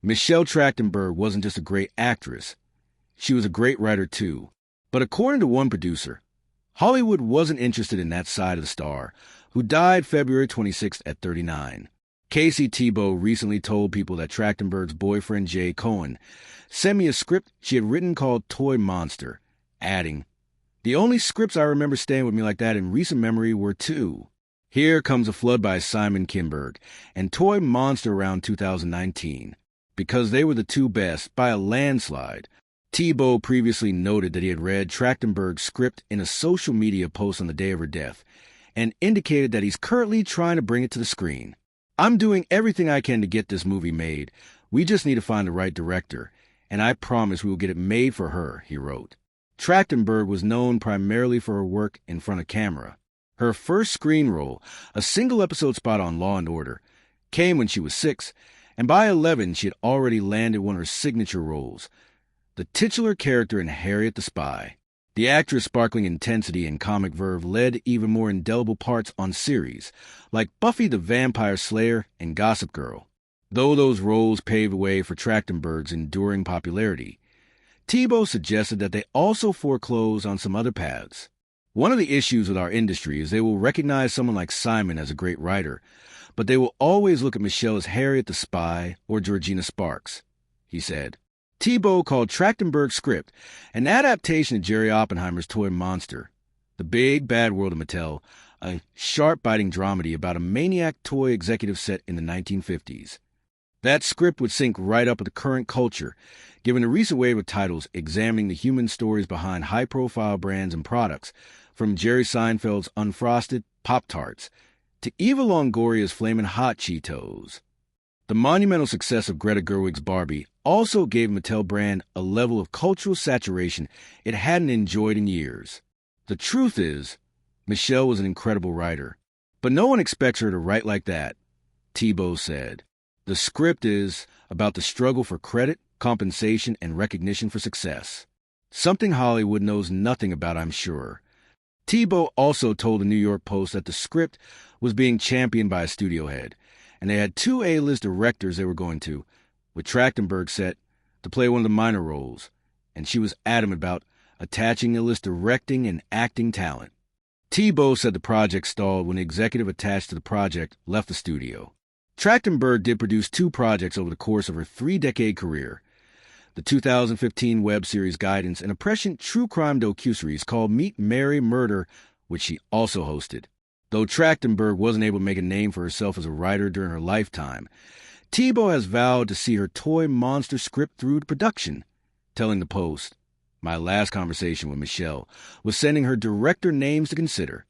Michelle Trachtenberg wasn't just a great actress. She was a great writer, too. But according to one producer, Hollywood wasn't interested in that side of the star, who died February 26th at 39. Casey Thibault recently told people that Trachtenberg's boyfriend, Jay Cohen, sent me a script she had written called Toy Monster, adding, "The only scripts I remember staying with me like that in recent memory were two. Here Comes a Flood by Simon Kinberg, and Toy Monster around 2019, because they were the two best by a landslide." Thibault previously noted that he had read Trachtenberg's script in a social media post on the day of her death, and indicated that he's currently trying to bring it to the screen. "I'm doing everything I can to get this movie made. We just need to find the right director, and I promise we will get it made for her," he wrote. Trachtenberg was known primarily for her work in front of camera. Her first screen role, a single-episode spot on Law & Order, came when she was 6, and by 11 she had already landed one of her signature roles, the titular character in Harriet the Spy. The actress' sparkling intensity and comic verve led to even more indelible parts on series, like Buffy the Vampire Slayer and Gossip Girl. Though those roles paved the way for Trachtenberg's enduring popularity, Thibault suggested that they also foreclose on some other paths. "One of the issues with our industry is they will recognize someone like Simon as a great writer, but they will always look at Michelle as Harriet the Spy or Georgina Sparks," he said. Thibault called Trachtenberg's script an adaptation of Jerry Oppenheimer's Toy Monster, The Big Bad World of Mattel, a sharp, biting dramedy about a maniac toy executive set in the 1950s. That script would sync right up with the current culture, given a recent wave of titles examining the human stories behind high-profile brands and products, from Jerry Seinfeld's Unfrosted Pop-Tarts to Eva Longoria's Flamin' Hot Cheetos. The monumental success of Greta Gerwig's Barbie also gave Mattel brand a level of cultural saturation it hadn't enjoyed in years. The truth is, Michelle was an incredible writer, but no one expects her to write like that, Thibault said. The script is about the struggle for credit, compensation, and recognition for success. Something Hollywood knows nothing about, I'm sure. Thibault also told the New York Post that the script was being championed by a studio head, and they had 2 A-list directors they were going to, with Trachtenberg set to play one of the minor roles, and she was adamant about attaching the list directing and acting talent. Thibault said the project stalled when the executive attached to the project left the studio. Trachtenberg did produce 2 projects over the course of her 3-decade career: the 2015 web series Guidance and a prescient true crime docuseries called Meet Mary Murder, which she also hosted. Though Trachtenberg wasn't able to make a name for herself as a writer during her lifetime, Thibault has vowed to see her Toy Monster script through to production, telling the Post, "My last conversation with Michelle was sending her director names to consider.